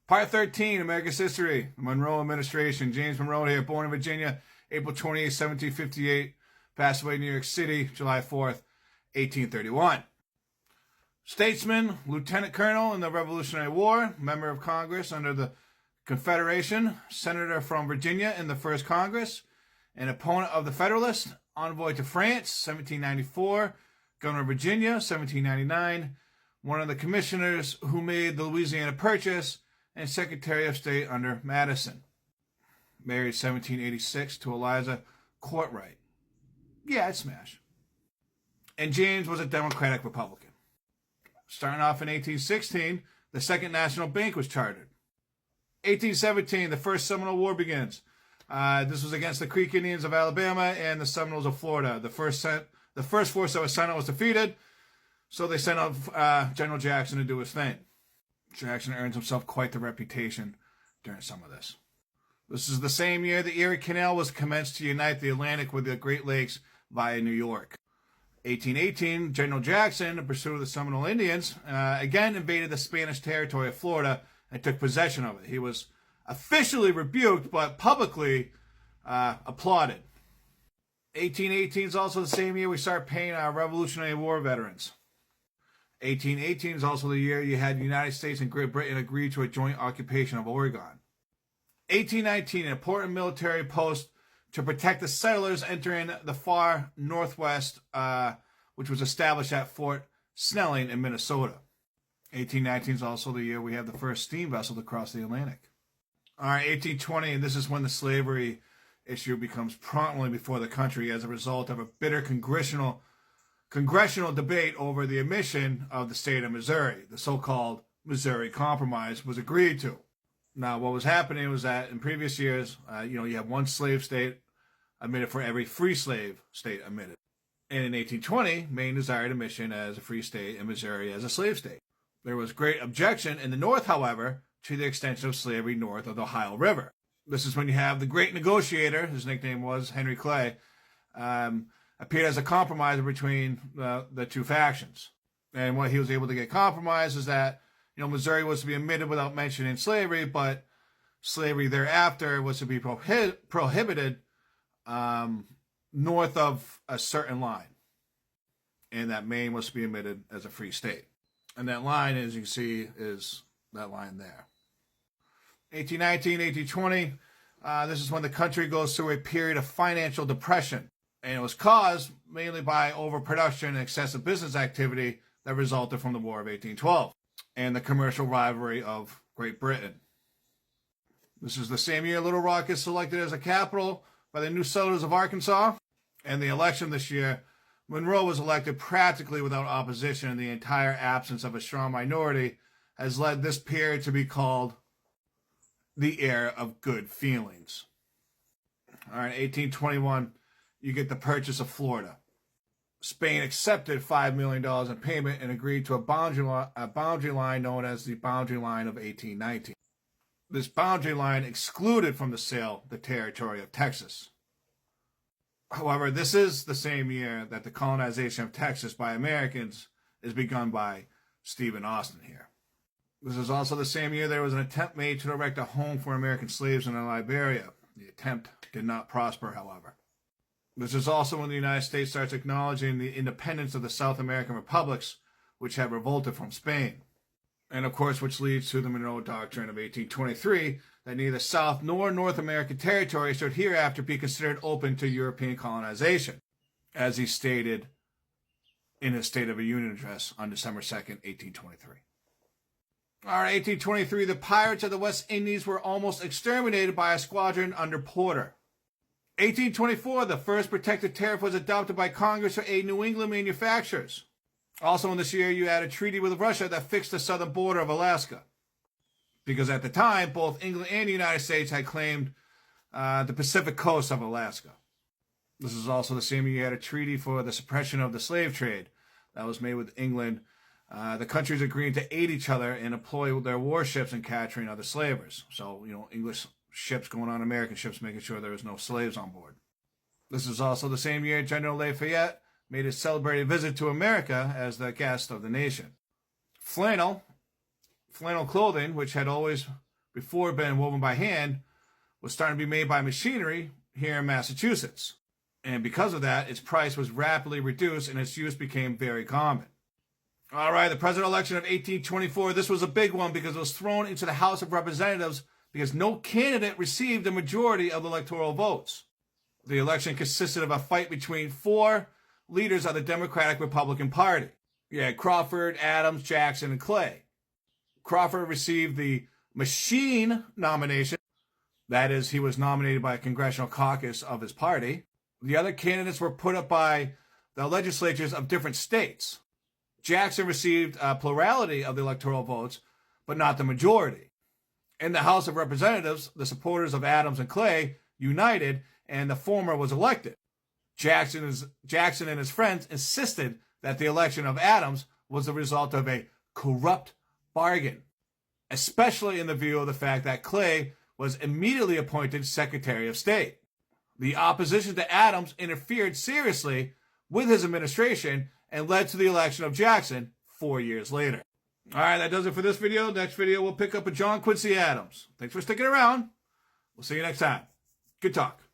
Part 13, America's History, the Monroe Administration. James Monroe here, born in Virginia, April 28, 1758. Passed away in New York City, July 4th, 1831. Statesman, Lieutenant Colonel in the Revolutionary War, member of Congress under the Confederation, senator from Virginia in the First Congress, an opponent of the Federalists, envoy to France, 1794, governor of Virginia, 1799, one of the commissioners who made the Louisiana Purchase, and Secretary of State under Madison. Married 1786 to Eliza Courtright. Yeah, I'd smash. And James was a Democratic Republican. Starting off in 1816, the Second National Bank was chartered. 1817, the First Seminole War begins. This was against the Creek Indians of Alabama and the Seminoles of Florida. The first force that was sent out was defeated, so they sent out General Jackson to do his thing. Jackson earns himself quite the reputation during some of this. This is the same year the Erie Canal was commenced to unite the Atlantic with the Great Lakes via New York. 1818, General Jackson, in pursuit of the Seminole Indians, again invaded the Spanish territory of Florida and took possession of it. He was officially rebuked, but publicly applauded. 1818 is also the same year we start paying our Revolutionary War veterans. 1818 is also the year you had the United States and Great Britain agree to a joint occupation of Oregon. 1819, an important military post to protect the settlers entering the far northwest, which was established at Fort Snelling in Minnesota. 1819 is also the year we have the first steam vessel to cross the Atlantic. All right, 1820, and this is when the slavery issue becomes prominently before the country as a result of a bitter congressional debate over the admission of the state of Missouri. The so-called Missouri Compromise was agreed to. Now, what was happening was that in previous years, you have one slave state admitted for every free slave state admitted. And in 1820, Maine desired admission as a free state and Missouri as a slave state. There was great objection in the North, however, to the extension of slavery north of the Ohio River. This is when you have the great negotiator, his nickname was Henry Clay, appeared as a compromiser between the two factions. And what he was able to get compromised is that, Missouri was to be admitted without mentioning slavery, but slavery thereafter was to be prohibited north of a certain line. And that Maine was to be admitted as a free state. And that line, as you can see, is that line there. 1819, 1820, this is when the country goes through a period of financial depression. And it was caused mainly by overproduction and excessive business activity that resulted from the War of 1812 and the commercial rivalry of Great Britain. This is the same year Little Rock is selected as a capital by the new settlers of Arkansas. And the election this year, Monroe was elected practically without opposition, and the entire absence of a strong minority has led this period to be called the era of good feelings. All right, 1821, you get the purchase of Florida. Spain accepted $5 million in payment and agreed to a boundary line known as the Boundary Line of 1819. This boundary line excluded from the sale the territory of Texas. However, this is the same year that the colonization of Texas by Americans is begun by Stephen Austin here. This is also the same year there was an attempt made to erect a home for American slaves in Liberia. The attempt did not prosper, however. This is also when the United States starts acknowledging the independence of the South American republics, which had revolted from Spain. And of course, which leads to the Monroe Doctrine of 1823, that neither South nor North American territory should hereafter be considered open to European colonization, as he stated in his State of the Union address on December 2nd, 1823. All right, 1823, the pirates of the West Indies were almost exterminated by a squadron under Porter. 1824, the first protective tariff was adopted by Congress to aid New England manufacturers. Also in this year, you had a treaty with Russia that fixed the southern border of Alaska. Because at the time, both England and the United States had claimed the Pacific coast of Alaska. This is also the same year you had a treaty for the suppression of the slave trade that was made with England. The countries agreed to aid each other and employ their warships in capturing other slavers. So, English ships going on American ships, making sure there was no slaves on board. This is also the same year General Lafayette made his celebrated visit to America as the guest of the nation. Flannel clothing, which had always before been woven by hand, was starting to be made by machinery here in Massachusetts. And because of that, its price was rapidly reduced and its use became very common. All right, the presidential election of 1824, this was a big one because it was thrown into the House of Representatives because no candidate received a majority of the electoral votes. The election consisted of a fight between 4 leaders of the Democratic Republican Party. You had Crawford, Adams, Jackson, and Clay. Crawford received the machine nomination. That is, he was nominated by a congressional caucus of his party. The other candidates were put up by the legislatures of different states. Jackson received a plurality of the electoral votes, but not the majority. In the House of Representatives, the supporters of Adams and Clay united, and the former was elected. Jackson and his friends insisted that the election of Adams was the result of a corrupt bargain, especially in the view of the fact that Clay was immediately appointed Secretary of State. The opposition to Adams interfered seriously with his administration and led to the election of Jackson 4 years later. All right, that does it for this video. Next video, we'll pick up with John Quincy Adams. Thanks for sticking around. We'll see you next time. Good talk.